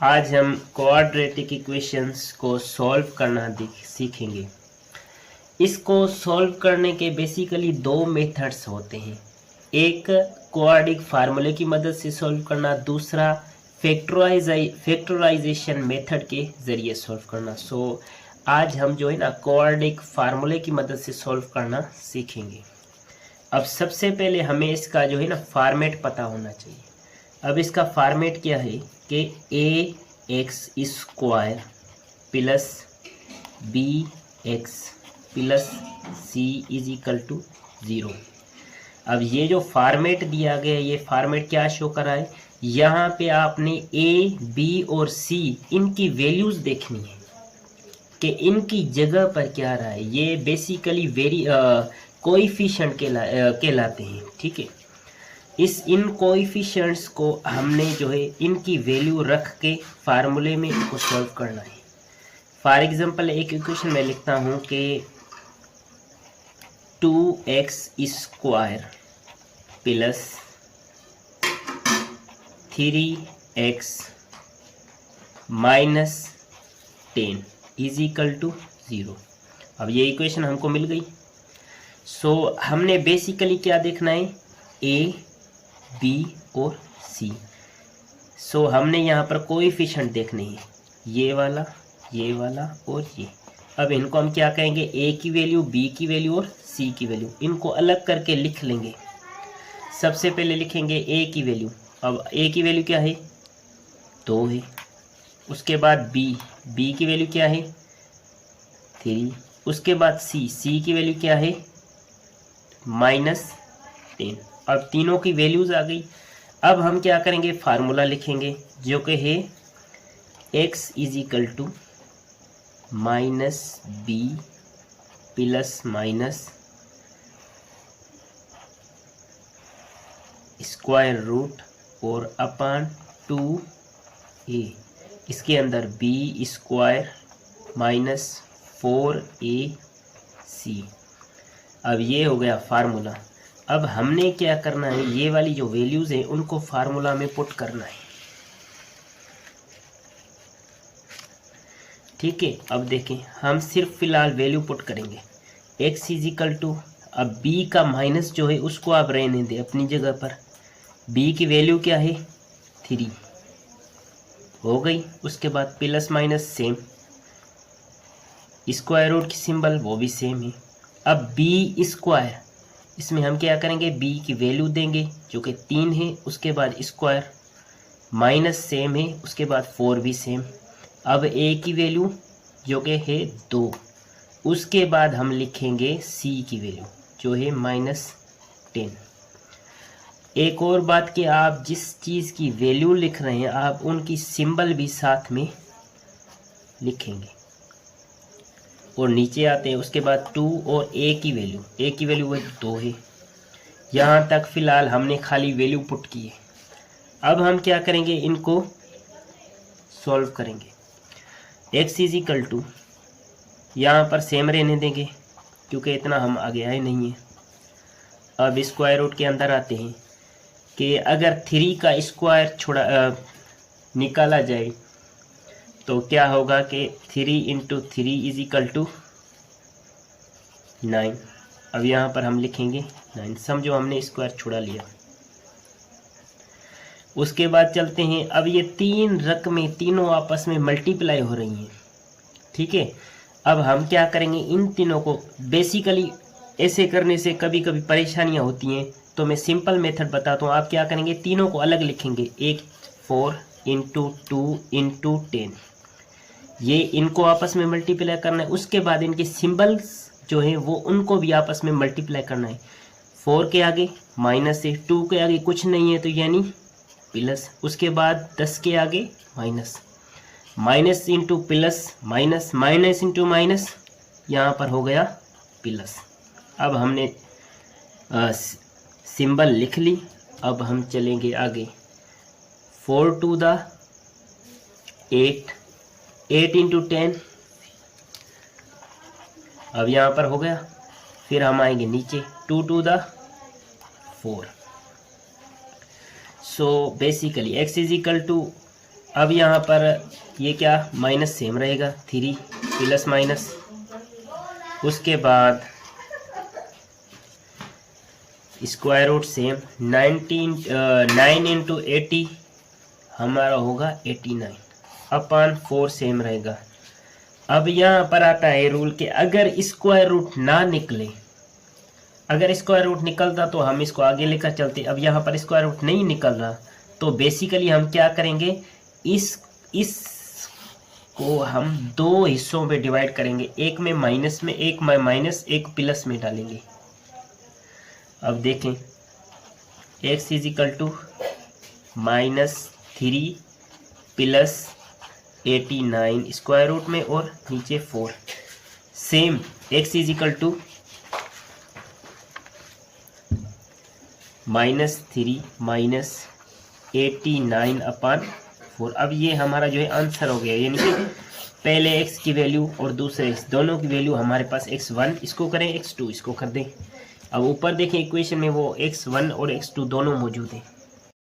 आज हम quadratic equations को सॉल्व करना सीखेंगे। इसको सॉल्व करने के बेसिकली दो मेथड्स होते हैं। एक क्वाड्रिक फार्मूले की मदद से सॉल्व करना, दूसरा फैक्टराइजेशन मेथड के ज़रिए सॉल्व करना। आज हम जो है ना क्वाड्रिक फार्मूले की मदद से सॉल्व करना सीखेंगे। अब सबसे पहले हमें इसका जो है ना फॉर्मेट पता होना चाहिए। अब इसका फॉर्मेट क्या है कि ax² plus bx plus c is equal to 0। अब ये जो फॉर्मेट दिया गया है, ये फॉर्मेट क्या शो कर रहा है, यहाँ पे आपने a, b और c इनकी वैल्यूज देखनी है कि इनकी जगह पर क्या रहा है। ये बेसिकली कोएफिशिएंट कहलाते हैं। ठीक है, इन कोएफिशिएंट्स को हमने जो है इनकी वैल्यू रख के फार्मूले में इनको सॉल्व करना है। फॉर एग्जांपल एक इक्वेशन में लिखता हूँ कि 2x² plus 3x minus 10 is equal to 0। अब ये इक्वेशन हमको मिल गई। हमने बेसिकली क्या देखना है, a, b और c। हमने यहाँ पर कोएफिशिएंट देखने हैं, ये वाला और ये। अब इनको हम क्या कहेंगे, a की वैल्यू, b की वैल्यू और c की वैल्यू। इनको अलग करके लिख लेंगे। सबसे पहले लिखेंगे a की वैल्यू। अब a की वैल्यू क्या है, 2 है। उसके बाद b की वैल्यू क्या है, 3। उसके बाद c की वैल्यू क्या है, -10। अब तीनों की वैल्यूज आ गई। अब हम क्या करेंगे, फार्मूला लिखेंगे जो कि है x is equal to -b plus minus square root और अपान 2a, इसके अंदर b² माइनस 4ac। अब ये हो गया फार्मूला। अब हमने क्या करना है, ये वाली जो वैल्यूज़ हैं उनको फार्मूला में पुट करना है। ठीक है, अब देखें, हम सिर्फ फिलहाल वैल्यू पुट करेंगे। x इज इक्वल टू, अब b का माइनस जो है उसको आप रहने दें अपनी जगह पर। b की वैल्यू क्या है, 3 हो गई। उसके बाद plus minus same, square root की सिंबल वो भी सेम है। अब b², इसमें हम क्या करेंगे, b की वैल्यू देंगे जो कि 3 है। उसके बाद स्क्वायर, माइनस सेम है। उसके बाद 4 भी सेम। अब a की वैल्यू जो कि है 2। उसके बाद हम लिखेंगे c की वैल्यू जो है -10। एक और बात कि आप जिस चीज़ की वैल्यू लिख रहे हैं आप उनकी सिंबल भी साथ में लिखेंगे। और नीचे आते हैं, उसके बाद 2 और a की वैल्यू वो 2 है। यहाँ तक फ़िलहाल हमने खाली वैल्यू पुट की है। अब हम क्या करेंगे, इनको सॉल्व करेंगे। x इज इक्वल टू, यहाँ पर सेम रहने देंगे क्योंकि इतना हम आगे आए नहीं है। अब स्क्वायर रूट के अंदर आते हैं कि अगर 3 का स्क्वायर निकाला जाए तो क्या होगा कि 3 × 3 इज इक्वल टू 9। अब यहाँ पर हम लिखेंगे 9, समझो हमने स्क्वायर छुड़ा लिया। उसके बाद चलते हैं, अब ये 3 रकमें तीनों आपस में मल्टीप्लाई हो रही हैं। ठीक है, अब हम क्या करेंगे, इन तीनों को बेसिकली ऐसे करने से कभी कभी परेशानियाँ होती हैं, तो मैं सिंपल मेथड बताता हूँ। आप क्या करेंगे, तीनों को अलग लिखेंगे। 4 × 2 × 10, ये इनको आपस में मल्टीप्लाई करना है। उसके बाद इनके सिंबल्स जो हैं वो उनको भी आपस में मल्टीप्लाई करना है। 4 के आगे माइनस है, 2 के आगे कुछ नहीं है तो यानी प्लस। उसके बाद 10 के आगे minus into plus, minus into minus, यहाँ पर हो गया प्लस। अब हमने सिंबल लिख ली। अब हम चलेंगे आगे। 4 × 2 8, 8 × 10, अब यहाँ पर हो गया। फिर हम आएंगे नीचे, 2 × 4। So basically x is equal to अब यहाँ पर ये क्या माइनस सेम रहेगा, 3 प्लस माइनस, उसके बाद स्क्वायर रूट सेम, 9 इंटू 80 हमारा होगा 89 अपॉन 4 सेम रहेगा। अब यहाँ पर आता है रूल कि अगर स्क्वायर रूट ना निकले, अगर स्क्वायर रूट निकलता तो हम इसको आगे लेकर चलते। अब यहाँ पर स्क्वायर रूट नहीं निकल रहा तो बेसिकली हम क्या करेंगे, इस को हम दो हिस्सों में डिवाइड करेंगे, एक में माइनस में, एक में माइनस, एक प्लस में डालेंगे। अब देखें x is equal to -3 plus 89 square root में और नीचे 4, same x is equal to -3 minus 89 upon 4। अब ये हमारा जो है आंसर हो गया, यानी कि पहले x की वैल्यू और दूसरे x दोनों की वैल्यू हमारे पास x1 इसको करें, x2 इसको कर दें। अब ऊपर देखें इक्वेशन में वो x1 और x2 दोनों मौजूद हैं।